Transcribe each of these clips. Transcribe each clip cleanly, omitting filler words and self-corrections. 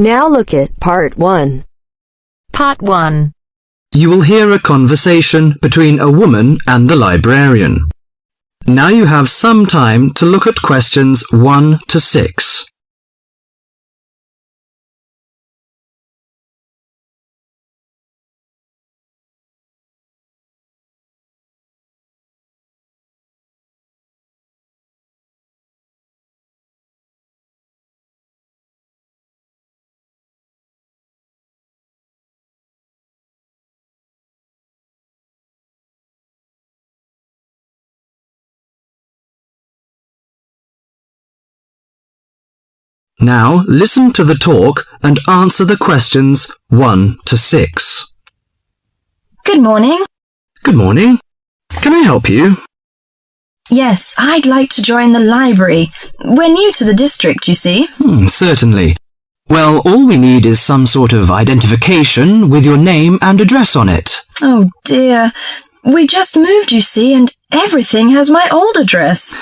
Now look at Part 1. Part 1. You will hear a conversation between a woman and the librarian. Now you have some time to look at questions 1 to 6. Now listen to the talk and answer the questions 1 to 6. Good morning. Good morning. Can I help you? Yes, I'd like to join the library. We're new to the district, you see. Certainly. Well, all we need is some sort of identification with your name and address on it. Oh dear. We just moved, you see, and everything has my old address.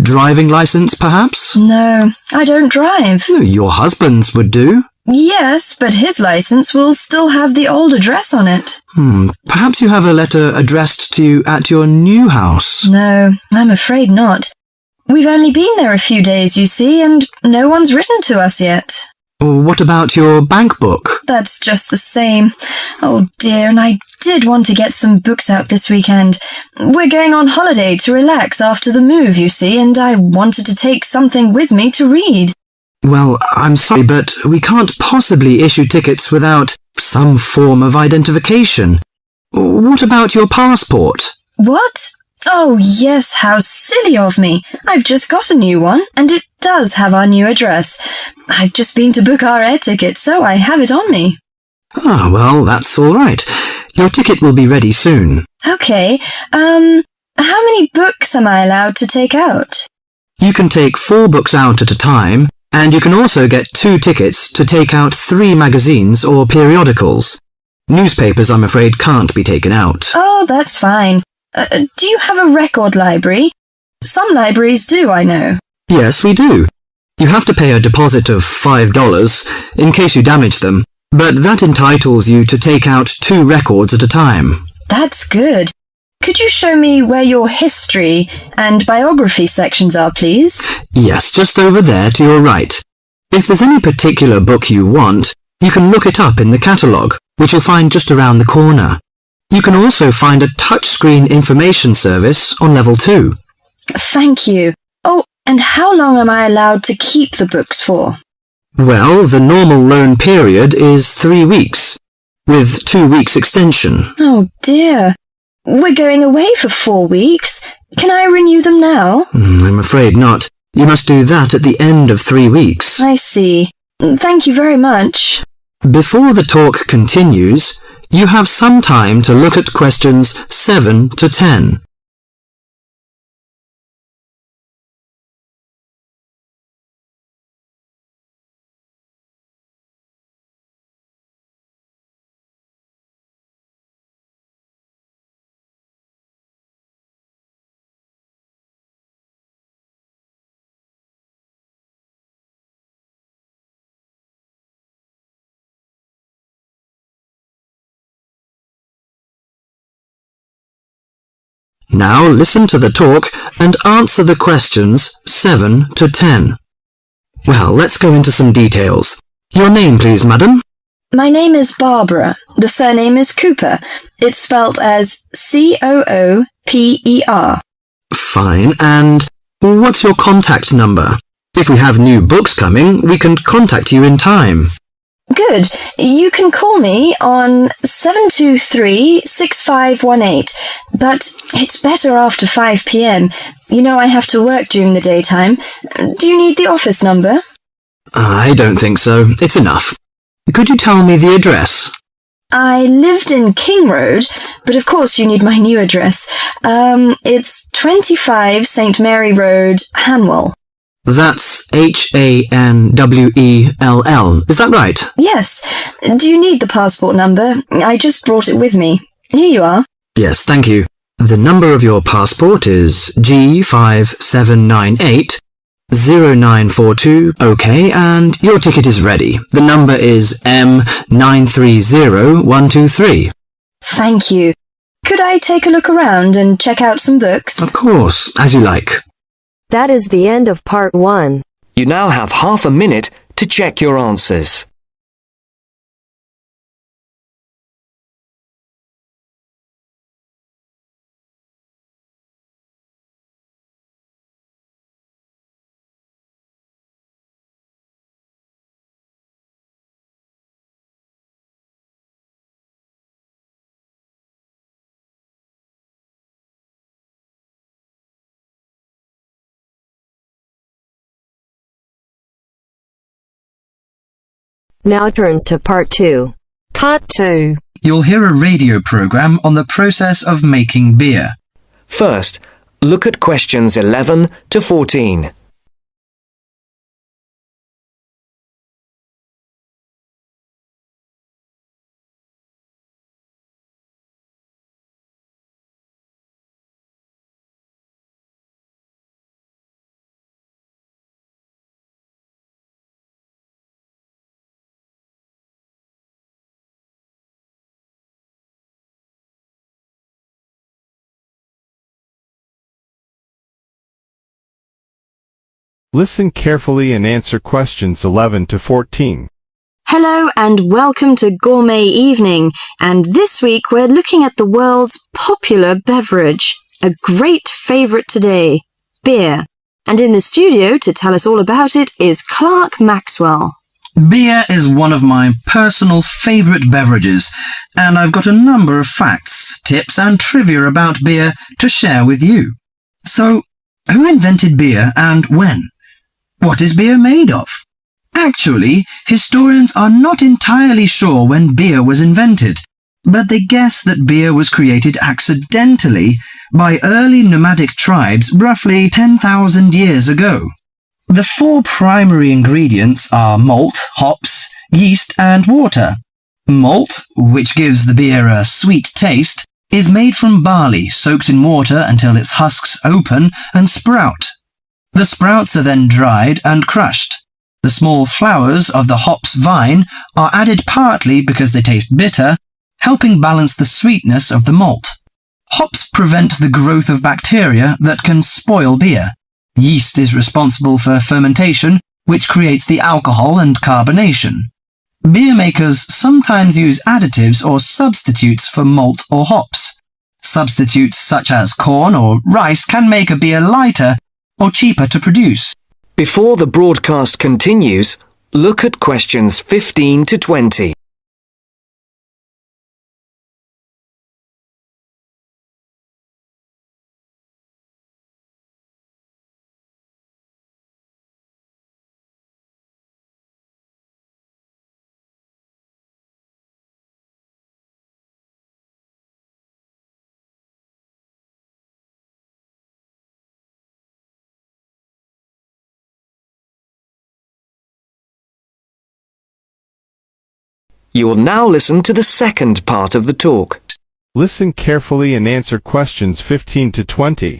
Driving license, perhaps? No, I don't drive. Your husband's would do. Yes, but his license will still have the old address on it. Perhaps you have a letter addressed to you at your new house. No, I'm afraid not. We've only been there a few days, you see, and no one's written to us yet. What about your bank book? That's just the same. Oh dear, and I did want to get some books out this weekend. We're going on holiday to relax after the move, you see, and I wanted to take something with me to read. Well, I'm sorry, but we can't possibly issue tickets without some form of identification. What about your passport? What? Oh yes, how silly of me. I've just got a new one, and it does have our new address. I've just been to book our air ticket, so I have it on me. Well, that's all right. Your ticket will be ready soon. Okay, how many books am I allowed to take out? You can take 4 books out at a time, and you can also get 2 tickets to take out 3 magazines or periodicals. Newspapers, I'm afraid, can't be taken out. Oh, that's fine. Do you have a record library? Some libraries do, I know. Yes, we do. You have to pay a deposit of $5 in case you damage them, but that entitles you to take out 2 records at a time. That's good. Could you show me where your history and biography sections are, please? Yes, just over there to your right. If there's any particular book you want, you can look it up in the catalogue, which you'll find just around the corner. You can also find a touchscreen information service on level 2. Thank you. Oh, and how long am I allowed to keep the books for? Well, the normal loan period is 3 weeks, with 2 weeks extension. Oh dear. We're going away for 4 weeks. Can I renew them now? I'm afraid not. You must do that at the end of 3 weeks. I see. Thank you very much. Before the talk continues, you have some time to look at questions 7 to 10. Now listen to the talk and answer the questions 7 to 10. Well, let's go into some details. Your name, please, madam? My name is Barbara. The surname is Cooper. It's spelt as Cooper. Fine, and what's your contact number? If we have new books coming, we can contact you in time. Good. You can call me on 723-6518, but it's better after 5 p.m. You know I have to work during the daytime. Do you need the office number? I don't think so. It's enough. Could you tell me the address? I lived in King Road, but of course you need my new address. It's 25 St. Mary Road, Hanwell. That's Hanwell. Is that right? Yes. Do you need the passport number? I just brought it with me. Here you are. Yes, thank you. The number of your passport is G5798 0942. OK, and your ticket is ready. The number is M930123. Thank you. Could I take a look around and check out some books? Of course, as you like. That is the end of part 1. You now have half a minute to check your answers. Now turns to part 2. Part 2. You'll hear a radio program on the process of making beer. First, look at questions 11 to 14. Listen carefully and answer questions 11 to 14. Hello and welcome to Gourmet Evening, and this week we're looking at the world's popular beverage, a great favourite today, beer. And in the studio to tell us all about it is Clark Maxwell. Beer is one of my personal favourite beverages, and I've got a number of facts, tips and trivia about beer to share with you. So, who invented beer and when? What is beer made of? Actually, historians are not entirely sure when beer was invented, but they guess that beer was created accidentally by early nomadic tribes roughly 10,000 years ago. The 4 primary ingredients are malt, hops, yeast and water. Malt, which gives the beer a sweet taste, is made from barley soaked in water until its husks open and sprout. The sprouts are then dried and crushed. The small flowers of the hops vine are added partly because they taste bitter, helping balance the sweetness of the malt. Hops prevent the growth of bacteria that can spoil beer. Yeast is responsible for fermentation, which creates the alcohol and carbonation. Beer makers sometimes use additives or substitutes for malt or hops. Substitutes such as corn or rice can make a beer lighter or cheaper to produce. Before the broadcast continues, look at questions 15 to 20. You will now listen to the second part of the talk. Listen carefully and answer questions 15 to 20.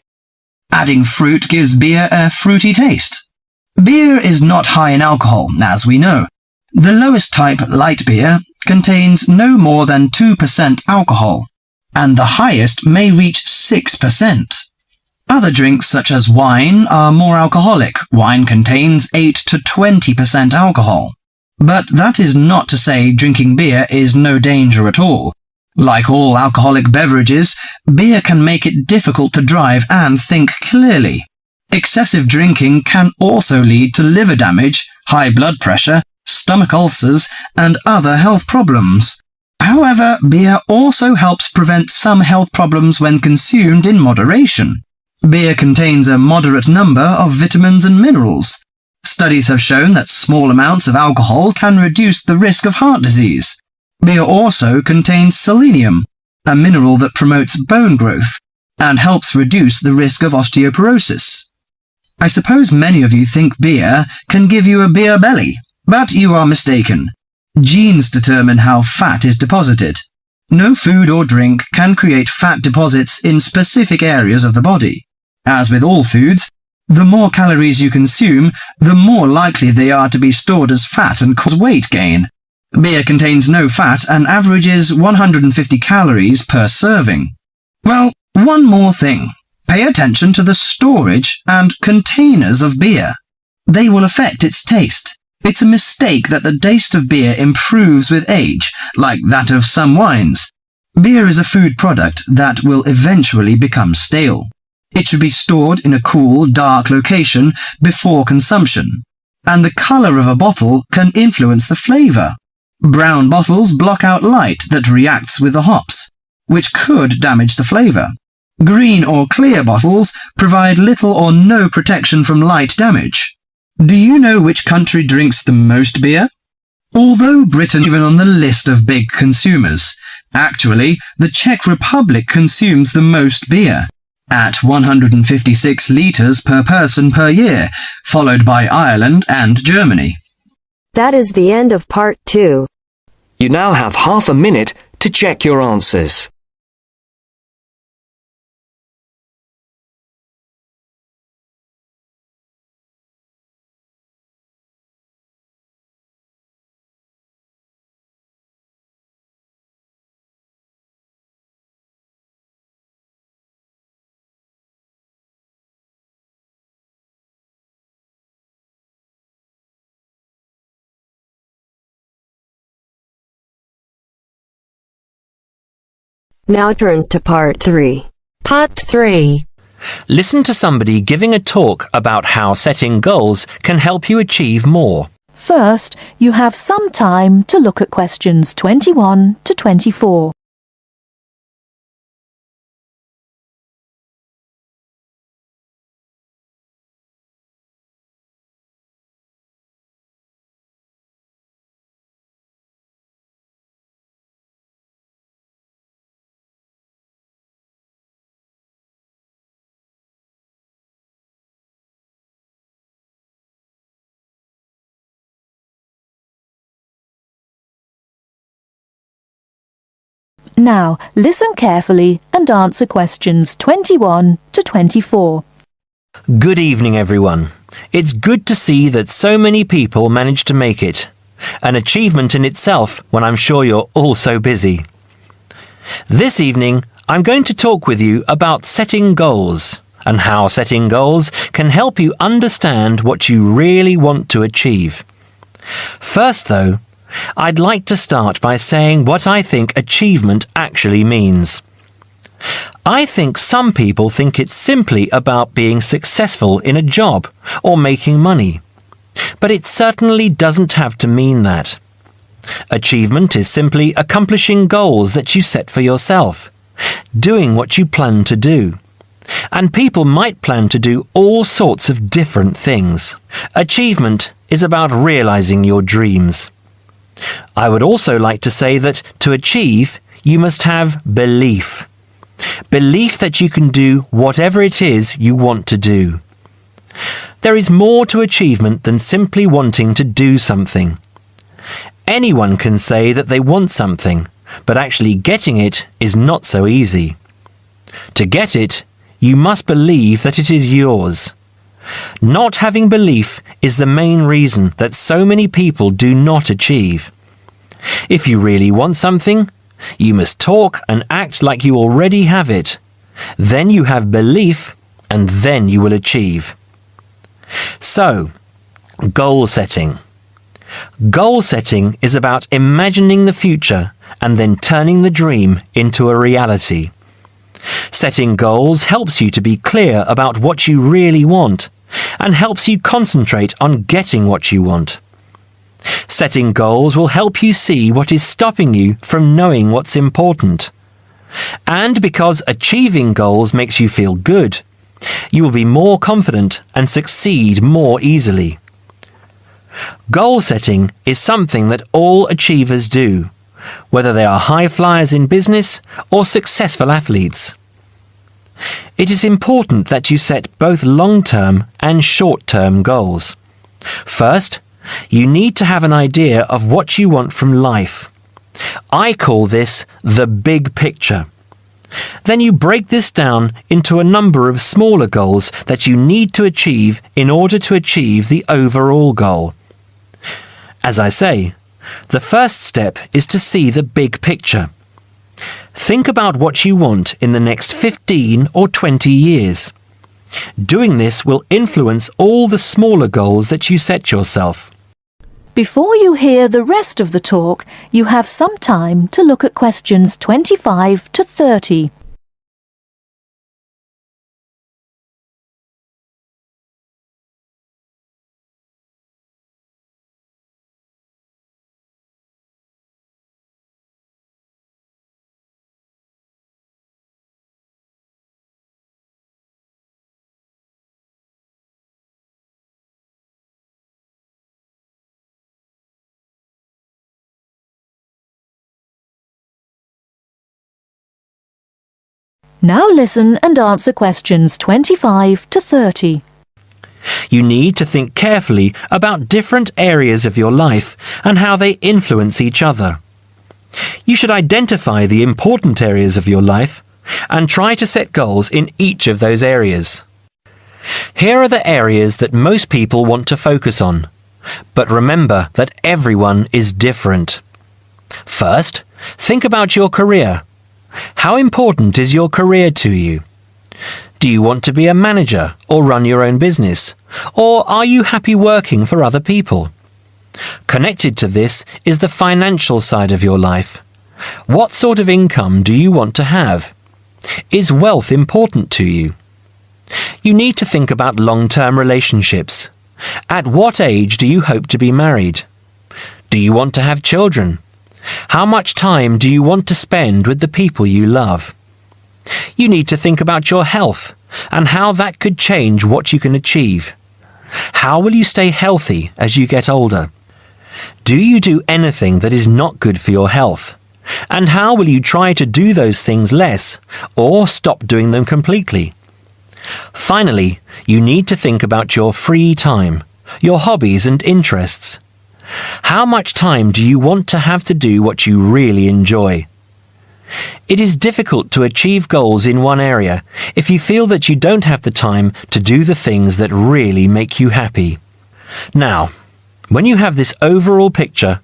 Adding fruit gives beer a fruity taste. Beer is not high in alcohol, as we know. The lowest type, light beer, contains no more than 2% alcohol, and the highest may reach 6%. Other drinks such as wine are more alcoholic. Wine contains 8 to 20% alcohol. But that is not to say drinking beer is no danger at all. Like all alcoholic beverages, beer can make it difficult to drive and think clearly. Excessive drinking can also lead to liver damage, high blood pressure, stomach ulcers, and other health problems. However, beer also helps prevent some health problems when consumed in moderation. Beer contains a moderate number of vitamins and minerals. Studies have shown that small amounts of alcohol can reduce the risk of heart disease. Beer also contains selenium, a mineral that promotes bone growth and helps reduce the risk of osteoporosis. I suppose many of you think beer can give you a beer belly, but you are mistaken. Genes determine how fat is deposited. No food or drink can create fat deposits in specific areas of the body. As with all foods, The more calories you consume, the more likely they are to be stored as fat and cause weight gain. Beer contains no fat and averages 150 calories per serving. Well, one more thing. Pay attention to the storage and containers of beer. They will affect its taste. It's a mistake that the taste of beer improves with age, like that of some wines. Beer is a food product that will eventually become stale. It should be stored in a cool, dark location before consumption. And the color of a bottle can influence the flavor. Brown bottles block out light that reacts with the hops, which could damage the flavor. Green or clear bottles provide little or no protection from light damage. Do you know which country drinks the most beer? Although Britain is even on the list of big consumers, actually, the Czech Republic consumes the most beer, at 156 litres per person per year, followed by Ireland and Germany. That is the end of part 2. You now have half a minute to check your answers. Now turns to part 3. Part 3. Listen to somebody giving a talk about how setting goals can help you achieve more. First, you have some time to look at questions 21 to 24. Now, listen carefully and answer questions 21 to 24. Good evening, everyone. It's good to see that so many people managed to make it. An achievement in itself when I'm sure you're all so busy. This evening, I'm going to talk with you about setting goals and how setting goals can help you understand what you really want to achieve. First, though, I'd like to start by saying what I think achievement actually means. I think some people think it's simply about being successful in a job or making money. But it certainly doesn't have to mean that. Achievement is simply accomplishing goals that you set for yourself, doing what you plan to do. And people might plan to do all sorts of different things. Achievement is about realizing your dreams. I would also like to say that to achieve, you must have belief. Belief that you can do whatever it is you want to do. There is more to achievement than simply wanting to do something. Anyone can say that they want something, but actually getting it is not so easy. To get it, you must believe that it is yours. Not having belief is the main reason that so many people do not achieve. If you really want something, you must talk and act like you already have it. Then you have belief, and then you will achieve. So, goal setting. Goal setting is about imagining the future and then turning the dream into a reality. Setting goals helps you to be clear about what you really want and helps you concentrate on getting what you want. Setting goals will help you see what is stopping you from knowing what's important. And because achieving goals makes you feel good, you will be more confident and succeed more easily. Goal setting is something that all achievers do, whether they are high flyers in business or successful athletes. It is important that you set both long-term and short-term goals. First, you need to have an idea of what you want from life. I call this the big picture. Then you break this down into a number of smaller goals that you need to achieve in order to achieve the overall goal. As I say, the first step is to see the big picture. Think about what you want in the next 15 or 20 years. Doing this will influence all the smaller goals that you set yourself. Before you hear the rest of the talk, you have some time to look at questions 25 to 30. Now listen and answer questions 25 to 30. You need to think carefully about different areas of your life and how they influence each other. You should identify the important areas of your life and try to set goals in each of those areas. Here are the areas that most people want to focus on, but remember that everyone is different. First, think about your career. How important is your career to you? Do you want to be a manager or run your own business? Or are you happy working for other people? Connected to this is the financial side of your life. What sort of income do you want to have? Is wealth important to you? You need to think about long-term relationships. At what age do you hope to be married? Do you want to have children? How much time do you want to spend with the people you love? You need to think about your health and how that could change what you can achieve. How will you stay healthy as you get older? Do you do anything that is not good for your health? And how will you try to do those things less or stop doing them completely? Finally, you need to think about your free time, your hobbies and interests. How much time do you want to have to do what you really enjoy? It is difficult to achieve goals in one area if you feel that you don't have the time to do the things that really make you happy. Now, when you have this overall picture,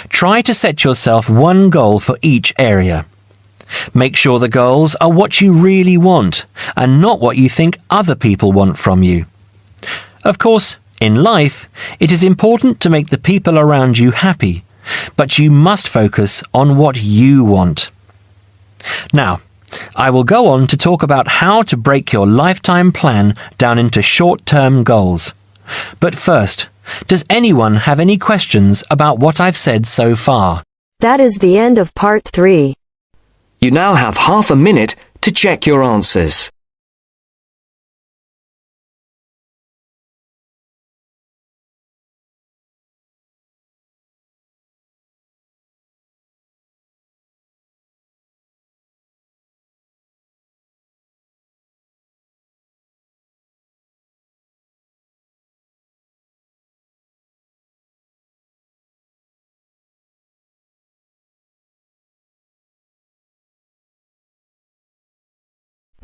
try to set yourself one goal for each area. Make sure the goals are what you really want and not what you think other people want from you. Of course, in life, it is important to make the people around you happy, but you must focus on what you want. Now, I will go on to talk about how to break your lifetime plan down into short-term goals. But first, does anyone have any questions about what I've said so far? That is the end of part 3. You now have half a minute to check your answers.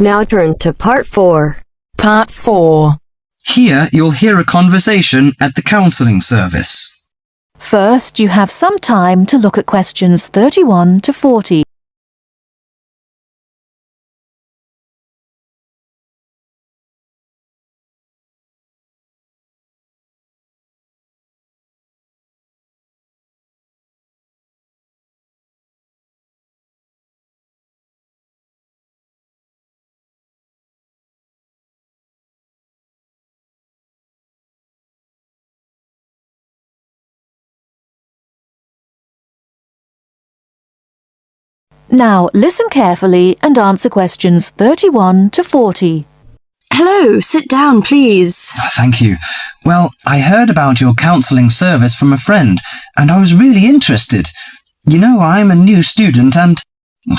Now turns to part 4. Part 4. Here you'll hear a conversation at the counselling service. First, you have some time to look at questions 31 to 40. Now, listen carefully and answer questions 31 to 40. Hello, sit down, please. Thank you. Well, I heard about your counselling service from a friend, and I was really interested. You know, I'm a new student and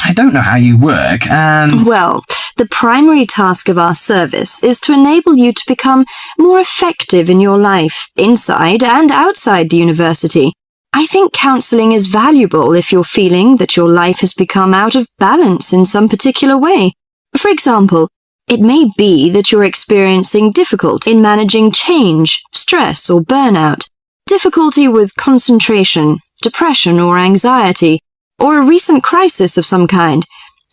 I don't know how you work, and... Well, the primary task of our service is to enable you to become more effective in your life, inside and outside the university. I think counselling is valuable if you're feeling that your life has become out of balance in some particular way. For example, it may be that you're experiencing difficulty in managing change, stress, or burnout, difficulty with concentration, depression or anxiety, or a recent crisis of some kind.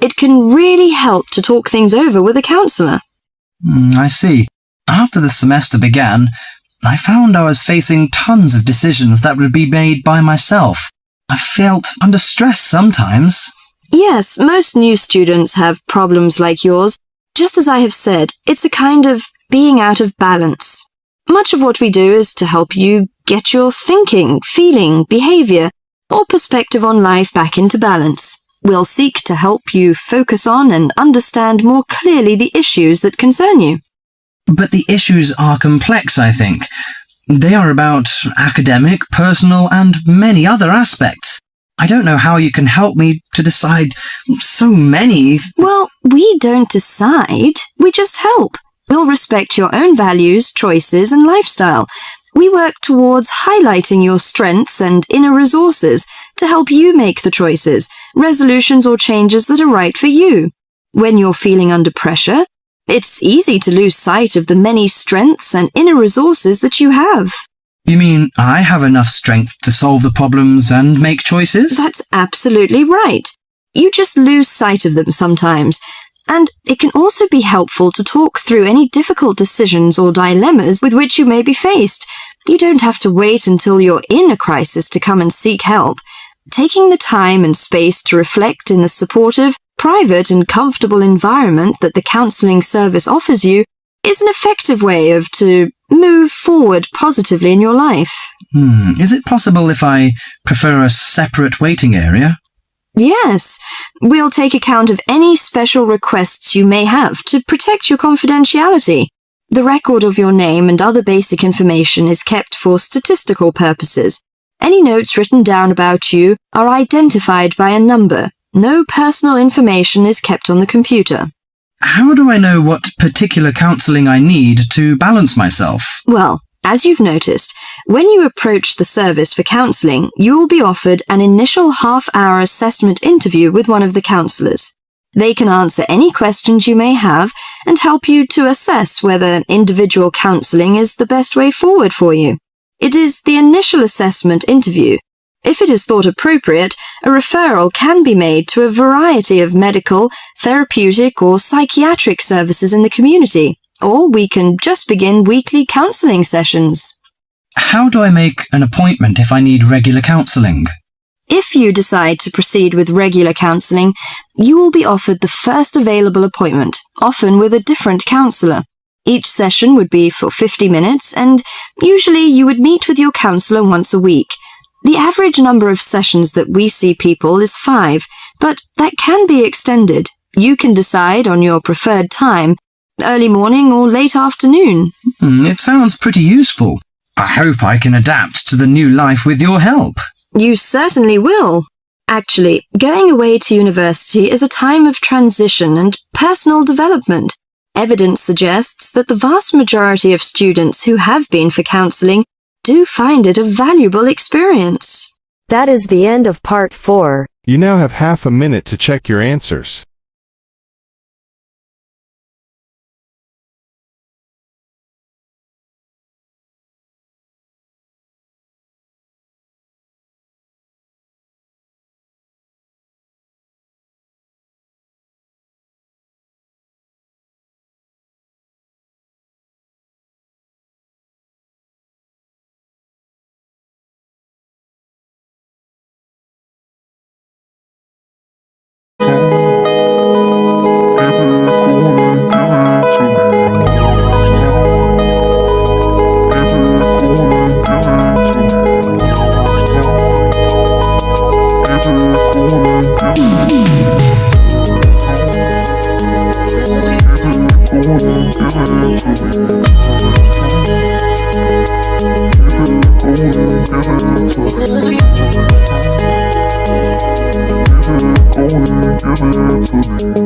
It can really help to talk things over with a counsellor. I see. After the semester began, I found I was facing tons of decisions that would be made by myself. I felt under stress sometimes. Yes, most new students have problems like yours. Just as I have said, it's a kind of being out of balance. Much of what we do is to help you get your thinking, feeling, behaviour, or perspective on life back into balance. We'll seek to help you focus on and understand more clearly the issues that concern you. But the issues are complex, I think. They are about academic, personal, and many other aspects. I don't know how you can help me to decide so many. Well, we don't decide. We just help. We'll respect your own values, choices, and lifestyle. We work towards highlighting your strengths and inner resources to help you make the choices, resolutions, or changes that are right for you. When you're feeling under pressure, it's easy to lose sight of the many strengths and inner resources that you have. You mean I have enough strength to solve the problems and make choices? That's absolutely right. You just lose sight of them sometimes. And it can also be helpful to talk through any difficult decisions or dilemmas with which you may be faced. You don't have to wait until you're in a crisis to come and seek help. Taking the time and space to reflect in the supportive, private and comfortable environment that the counselling service offers you is an effective way to move forward positively in your life. Is it possible if I prefer a separate waiting area? Yes, we'll take account of any special requests you may have to protect your confidentiality. The record of your name and other basic information is kept for statistical purposes. Any notes written down about you are identified by a number. No personal information is kept on the computer. How do I know what particular counselling I need to balance myself? Well, as you've noticed, when you approach the service for counselling, you will be offered an initial half-hour assessment interview with one of the counsellors. They can answer any questions you may have and help you to assess whether individual counselling is the best way forward for you. It is the initial assessment interview. If it is thought appropriate, a referral can be made to a variety of medical, therapeutic or psychiatric services in the community, or we can just begin weekly counselling sessions. How do I make an appointment if I need regular counselling? If you decide to proceed with regular counselling, you will be offered the first available appointment, often with a different counsellor. Each session would be for 50 minutes, and usually you would meet with your counsellor once a week. The average number of sessions that we see people is 5, but that can be extended. You can decide on your preferred time, early morning or late afternoon. It sounds pretty useful. I hope I can adapt to the new life with your help. You certainly will. Actually, going away to university is a time of transition and personal development. Evidence suggests that the vast majority of students who have been for counselling do find it a valuable experience. That is the end of part 4. You now have half a minute to check your answers. Give it to me.